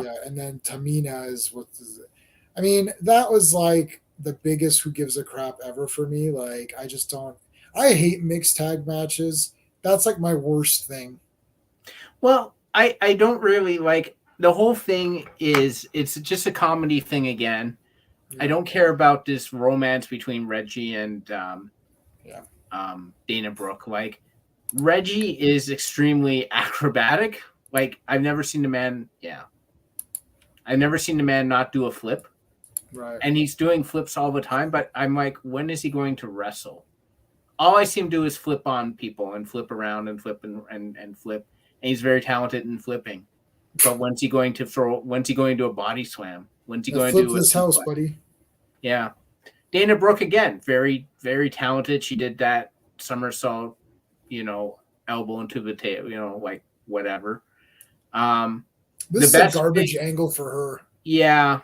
Yeah, and then Tamina is I mean, that was like the biggest who gives a crap ever for me. Like, I hate mixed tag matches. That's like my worst thing. Well, I don't really like the whole thing. It's just a comedy thing again. Yeah. I don't care about this romance between Reggie and Dana Brooke. Like, Reggie is extremely acrobatic. Like, I've never seen the man not do a flip. Right. And he's doing flips all the time, but I'm like, when is he going to wrestle? All I see him do is flip on people and flip around and flip and flip. And he's very talented in flipping. But when's he going to do a body slam? When's he going to do this house, buddy? Yeah. Dana Brooke, again, very, very talented. She did that somersault, elbow into the table, like whatever. This The is a best garbage thing- angle for her. Yeah,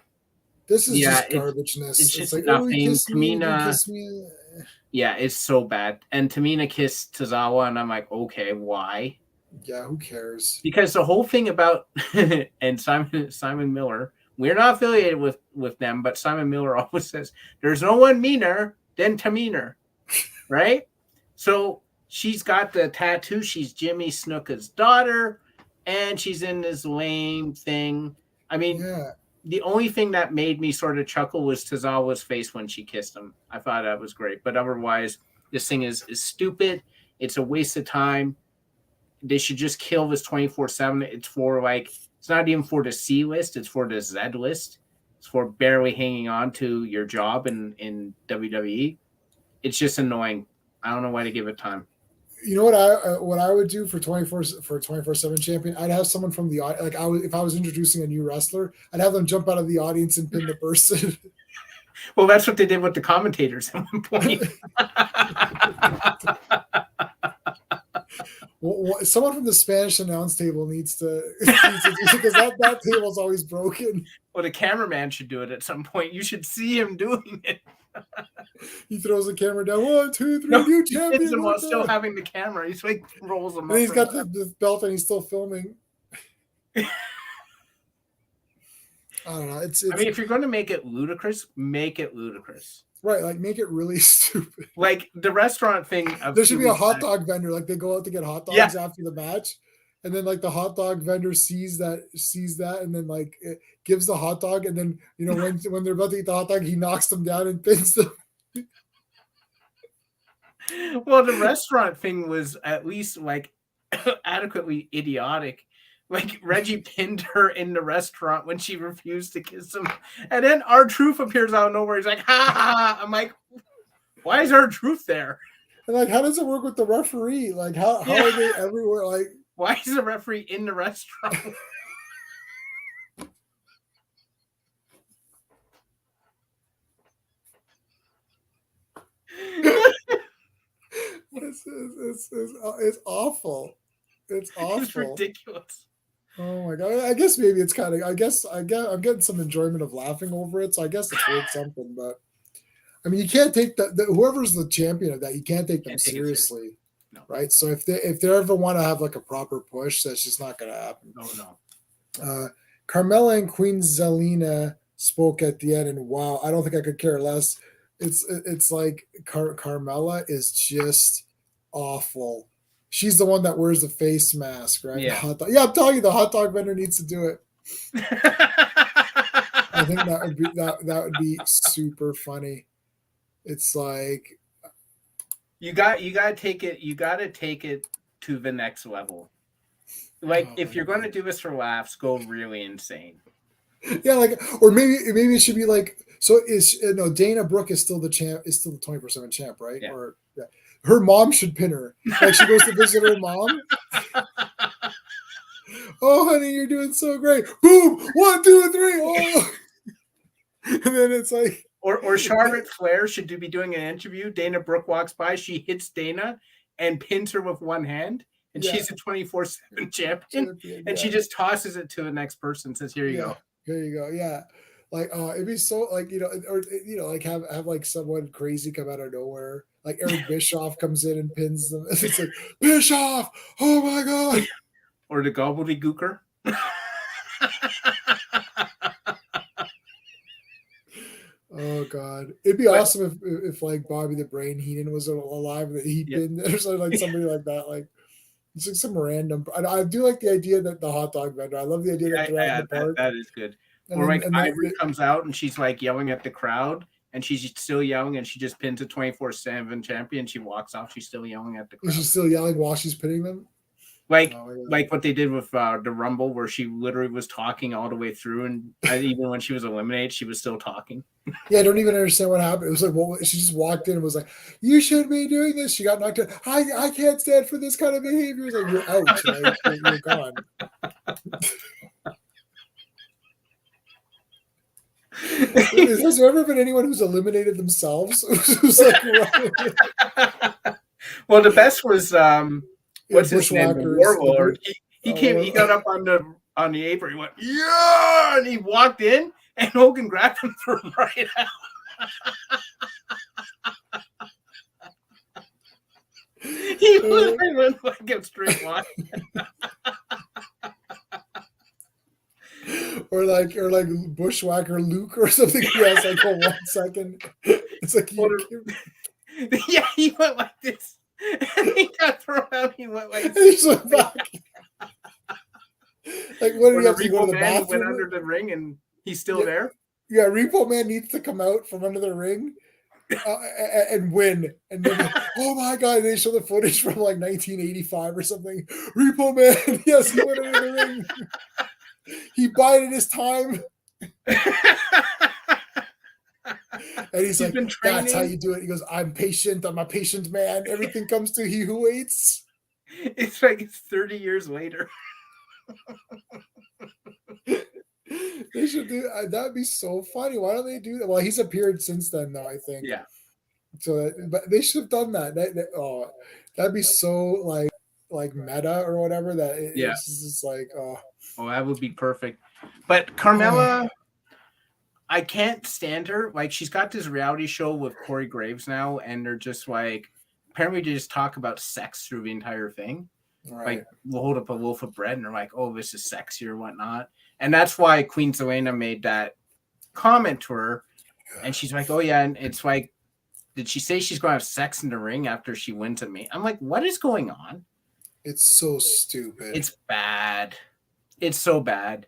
This is Yeah, just garbageness. it's It's just like, oh, he nothing. kissed me, he didn't Tamina- kiss me. yeah, it's so bad. And Tamina kissed Tozawa, and I'm like, okay, why? Yeah, who cares? Because the whole thing about and Simon Miller, we're not affiliated with them, but Simon Miller always says there's no one meaner than Tamina, right? So she's got the tattoo. She's Jimmy Snuka's daughter, and she's in this lame thing. I mean, Yeah. the only thing that made me sort of chuckle was Tozawa's face when she kissed him. I thought that was great, but otherwise, this thing is stupid. It's a waste of time. They should just kill this 24/7. It's for it's not even for the C list. It's for the Z list. It's for barely hanging on to your job in WWE. It's just annoying. I don't know why to give it time. You know what I would do for 24/7 champion? I'd have someone from the if I was introducing a new wrestler, I'd have them jump out of the audience and pin the person. Well, that's what they did with the commentators at one point. Well, someone from the Spanish announce table needs to do because that table's always broken. Well, the cameraman should do it at some point. You should see him doing it. He throws the camera down. 1, 2, 3, No, new He champion. hits him while what the- still having the camera. He's like rolls him And up. he's got the belt and he's still filming. I don't know. It's I mean, if you're going to make it ludicrous, make it ludicrous. right. Like make it really stupid. Like the restaurant thing. There should be a hot dog vendor. Like they go out to get hot dogs Yeah. after the match, and then like the hot dog vendor sees that, and then like it gives the hot dog, and then when they're about to eat the hot dog, he knocks them down and pins them. Well, the restaurant thing was at least like adequately idiotic. Like Reggie pinned her in the restaurant when she refused to kiss him, and then R-Truth appears out of nowhere. He's like, "Ha ha ha!" I'm like, "Why is R-Truth there? And like, how does it work with the referee? Like, how are they everywhere? Like, Why is the referee in the restaurant?" it's awful. It's awful. It's ridiculous. Oh my god! I guess maybe it's kind of. I'm getting some enjoyment of laughing over it, so I guess it's worth something. But I mean, you can't take whoever's the champion of that. You can't take them Can't take it seriously, No. right? So if they ever want to have like a proper push, that's just not going to happen. No. Carmella and Queen Zelina spoke at the end, and wow, I don't think I could care less. It's like Carmella is just awful. She's the one that wears the face mask, right? Yeah. I'm telling you, the hot dog vendor needs to do it. I think that would be super funny. It's like you got to take it to the next level. Like Oh if my you're going to God. do this for laughs, go really insane. yeah, like or maybe it should be like so is Dana Brooke is still the champ, is still the 24/7 champ, right? Yeah. Or yeah. Her mom should pin her. Like she goes to visit her mom. Oh, honey, you're doing so great. Boom! 1, 2, 3. Oh, and then it's like, Or Charlotte Flair should be doing an interview. Dana Brooke walks by, she hits Dana and pins her with one hand, and Yeah. she's a 24/7 champion, and she yeah. just tosses it to the next person and says, "Here you go." There you go. Yeah. Like it'd be so like or like have like someone crazy come out of nowhere. Like Eric Bischoff comes in and pins them. It's like Bischoff. Oh my god. Or the gobbledygooker. Oh god. It'd be awesome if like Bobby the Brain Heenan was alive that he Yeah. pinned or something like somebody like that. Like it's like some random. I do like the idea that the hot dog vendor. I love the idea that they're out in the park. That is good. And Or then- like and then Ivory comes out and she's like yelling at the crowd, and she's still yelling, and she just pins a 24/7 champion. She walks off. She's still yelling at the crowd. she's still yelling while she's pinning them. Like Oh, yeah. like what they did with the Rumble, where she literally was talking all the way through, and even when she was eliminated, she was still talking. Yeah, I don't even understand what happened. It was like, what? She just walked in and was like, "You shouldn't be doing this." She got knocked out. I can't stand for this kind of behavior. It's like you're out. Right? You're gone. Has there ever been anyone who's eliminated themselves? Who's like, Well, the best was what's his name? The Bushwhackers. Warlord. He came. He got up on the apron. He went, yeah, and he walked in, and Hogan grabbed him, threw him right out. He literally went like a straight line. or like Bushwhacker Luke or something. He has like a 1 second. It's like yeah, he went like this. And he got thrown out. He went like he's like back. Like what did he have to go Repo to the Man bathroom? went under the ring and he's still there. Yeah, Repo Man needs to come out from under the ring and win. And then, oh my god, they show the footage from like 1985 or something. Repo Man, yes, he went under the ring. He bided his time. And he's like, that's how you do it. He goes, I'm patient. I'm a patient man. Everything comes to he who waits. It's like it's 30 years later. They should do that'd be so funny. Why don't they do that? Well, he's appeared since then, though, I think. Yeah. So, but they should have done that. Oh, that'd be so like meta or whatever. That it's just like oh, that would be perfect. But Carmella, I can't stand her. Like she's got this reality show with Corey Graves now, and they're just like apparently they just talk about sex through the entire thing. right. Like we'll hold up a loaf of bread and they're like, oh, this is sexy or whatnot. And that's why Queen Zelina made that comment to her. And she's like, oh yeah. And it's like, did she say she's going to have sex in the ring after she wins at me? I'm like, what is going on? It's so stupid. It's bad. It's so bad.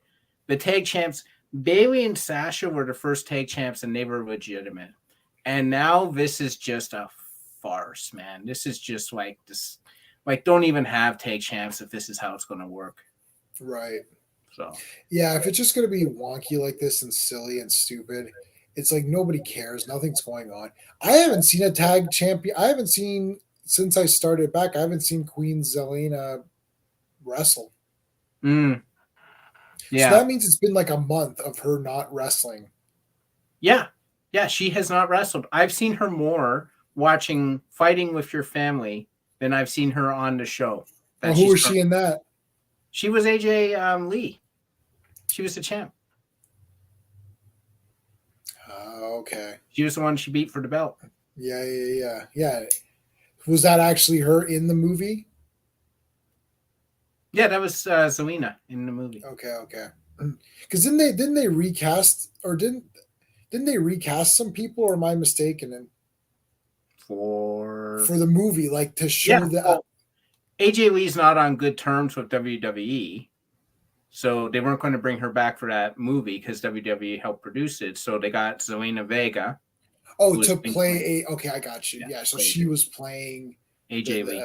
The tag champs, Bayley and Sasha were the first tag champs and they were legitimate. And now this is just a farce, man. This is just like this. Like, don't even have tag champs if this is how it's going to work. Right. So yeah, if it's just going to be wonky like this and silly and stupid, it's like nobody cares. Nothing's going on. I haven't seen a tag champion. I haven't seen since I started back. I haven't seen Queen Zelina wrestle. yeah, so that means it's been like a month of her not wrestling. Yeah, she has not wrestled. I've seen her more watching Fighting with Your Family than I've seen her on the show. Well, who was she in that? She was AJ Lee. She was the champ. Okay. She was the one she beat for the belt. Yeah. Was that actually her in the movie? Yeah, that was Zelina in the movie. Okay. Because didn't they recast or didn't they recast some people, or am I mistaken? And for the movie, like to show that AJ Lee's not on good terms with WWE, so they weren't going to bring her back for that movie because WWE helped produce it. So they got Zelina Vega. Oh, to play okay, I got you. Yeah, so she it. was playing AJ Lee.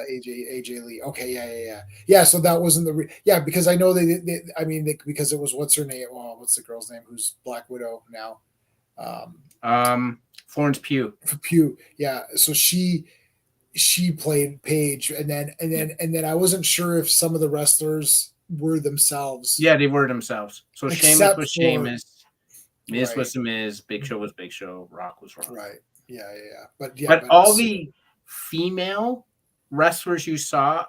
AJ Lee. Okay, yeah. So that wasn't the because I know because it was what's her name? Oh, what's the girl's name? Who's Black Widow now? Florence Pugh. Yeah. So she played Paige, and then I wasn't sure if some of the wrestlers were themselves. Yeah, they were themselves. So Sheamus was Sheamus, Miz right. was the Miz, Big Show was Big Show, Rock was Rock. Right. Yeah. But all the female wrestlers you saw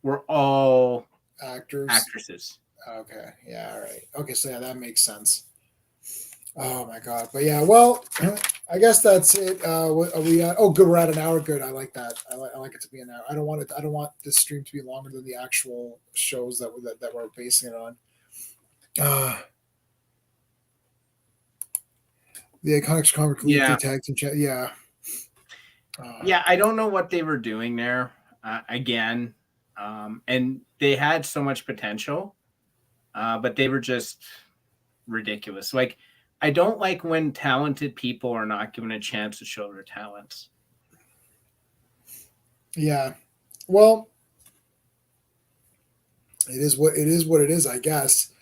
were all actresses. Okay. Yeah. All right. Okay. So yeah, that makes sense. Oh my god! But yeah, well, I guess that's it. What are we at? Oh, good. We're at an hour. Good. I like that. I like it to be an hour. I don't want this stream to be longer than the actual shows that we're basing it on. The Iconics Comic tag team chat. Yeah. Yeah, I don't know what they were doing there. Again, and they had so much potential, but they were just ridiculous. Like, I don't like when talented people are not given a chance to show their talents. Yeah. Well, it is what it is, I guess.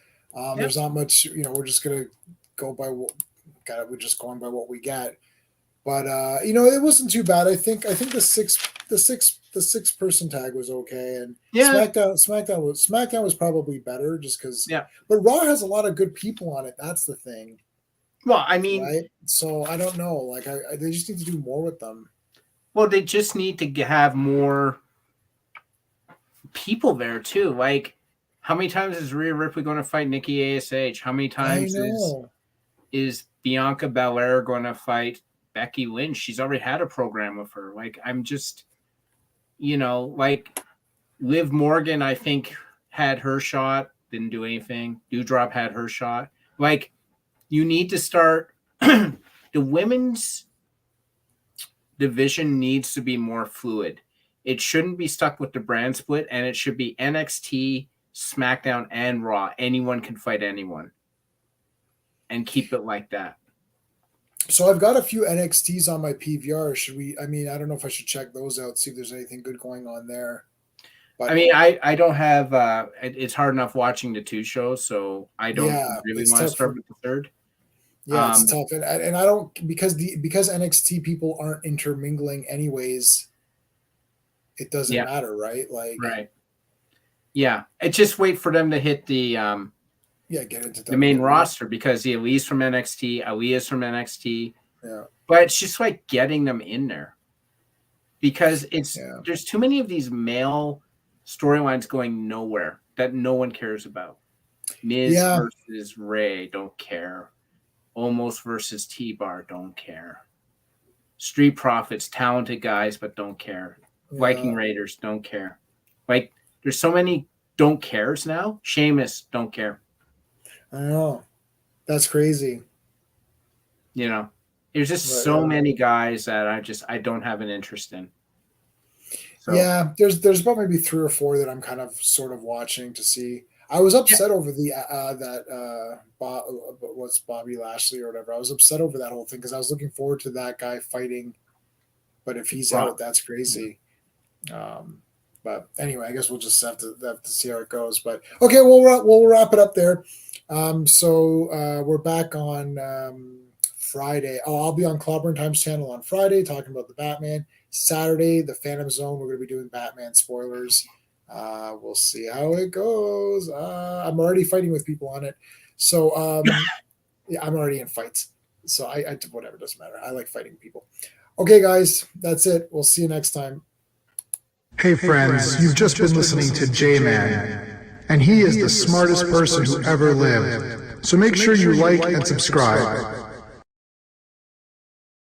There's not much, we're just going to go by we're just going by what we get. But it wasn't too bad. I think the six person tag was okay, and SmackDown was probably better just because. Yeah. But Raw has a lot of good people on it. That's the thing. Well, I mean, right? So I don't know. Like, they just need to do more with them. Well, they just need to have more people there too. Like, how many times is Rhea Ripley going to fight Nikki ASH? How many times is Bianca Belair going to fight Becky Lynch? She's already had a program with her. Like, I'm just, like Liv Morgan, I think, had her shot, didn't do anything. Doudrop had her shot. Like, you need to start the women's division needs to be more fluid. It shouldn't be stuck with the brand split, and it should be NXT, SmackDown, and Raw. Anyone can fight anyone. And keep it like that. So I've got a few NXTs on my PVR. I don't know if I should check those out, see if there's anything good going on there. But, I don't have it's hard enough watching the 2 shows, so I don't really want to start with the third. Yeah, it's tough. And I don't, because NXT people aren't intermingling anyways, it doesn't matter, right? Like, right. Yeah. It's just wait for them to hit the get into the main roster, because the Elite's from NXT, Aaliyah's from NXT. Yeah. But it's just like getting them in there, because there's too many of these male storylines going nowhere that no one cares about. Miz versus Ray, don't care. Almost versus T-Bar, don't care. Street Profits, talented guys, but don't care. Viking Raiders, don't care. Like, there's so many don't cares now. Sheamus, don't care. I know. That's crazy. There's just so many guys that I don't have an interest in. So. Yeah, there's about maybe 3 or 4 that I'm kind of sort of watching to see. I was upset over what's Bobby Lashley or whatever. I was upset over that whole thing because I was looking forward to that guy fighting. But if he's out, that's crazy. But anyway, I guess we'll just have to see how it goes. But okay, we'll wrap it up there. So we're back on Friday. I'll be on Clobber and Times channel on Friday talking about the Batman. Saturday, the Phantom Zone. We're going to be doing Batman spoilers. We'll see how it goes. I'm already fighting with people on it. So I'm already in fights. So I whatever, doesn't matter. I like fighting people. Okay, guys, that's it. We'll see you next time. Hey friends, you've just been listening to J-Man, and he is the smartest person who ever lived. So make sure you like and subscribe.